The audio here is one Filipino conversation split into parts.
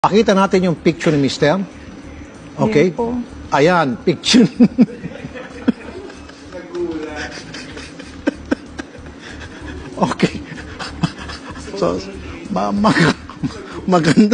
Pakita natin yung picture ni Mister. Okay? Ayan, picture. Okay. So, maganda.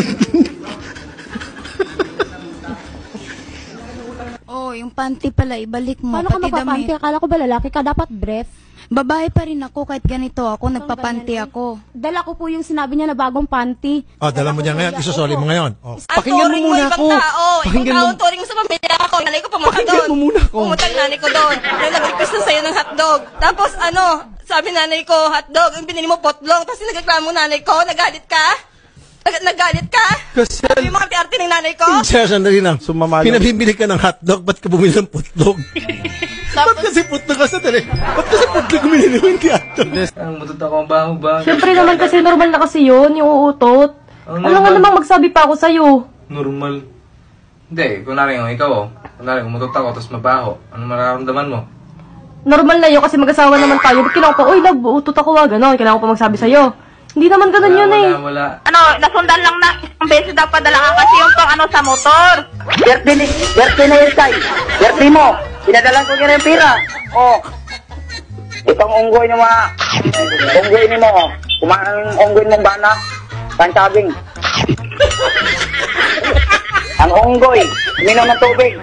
Oh, yung panty pala, ibalik mo. Paano ka pati magpapanty? damit. Akala ko ba lalaki ka? Dapat breath. Babae pa rin ako, kahit ganito ako, nagpapanty ako. Dala ko po yung sinabi niya na bagong panty. Oh, dala mo niya ngayon. Isusoli mo ngayon. Oh. Ang turing mo ibang tao. Ibang tao ang turing mo sa pamilya ko. Nanay ko pumunta doon. Pakinggan mo muna ako. Pumunta ang nanay ko doon. Na nag-request na sa'yo ng hotdog. Tapos sabi nanay ko, hotdog. Yung binili mo potlong. Tapos nagreklamo nanay ko. Nagalit ka? Nagalit ka? Kasi, Sabi yung mga arte ng nanay ko? sandali lang. Pinabibili ka ng hotdog, ba't ka bumili ng putlog? Ba't kasi putlog ka sa tali? Ba't kasi putlog binili mo hindi hotdog? Ang matuta ko ang baho ba? Siyempre naman kasi normal na kasi yun, yung uutot. Ano nga namang magsabi pa ako sa'yo? Normal. Hindi, kunwari yung ikaw kunwari umutot ako tapos mabaho. Ano mararamdaman mo? Normal na yun kasi mag-asawa naman tayo. Ba't kailangan ko pa, uy love, uutot ako gano'n. Kailangan ko pa magsabi sa'yo. Hindi naman ganun yun eh. Wala. Nasundan lang na isang beses daw padala ka kasi yung pang sa motor. Birthday na yun, Tay. Birthday mo. Pinadalan ko niya yung pira. Oh. Itong unggoy niyo mga... Unggoy ni mo. Kumain ang unggoy mong bana. Kansabing. Ang unggoy. Uminom ng tubig.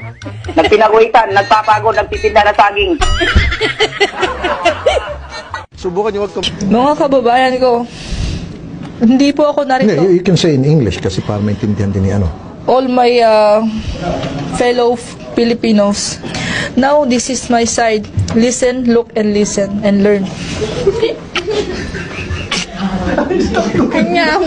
Nagpinaguhitan. Nagpapagod. Nagtitinda ng saging. Subukan niyo wag ka... Mga kababayan ko, hindi po ako narito. You can say in English kasi para maintindihan din ni ano. All my fellow Filipinos, now this is my side. Listen, look, and listen, and learn. Kanya,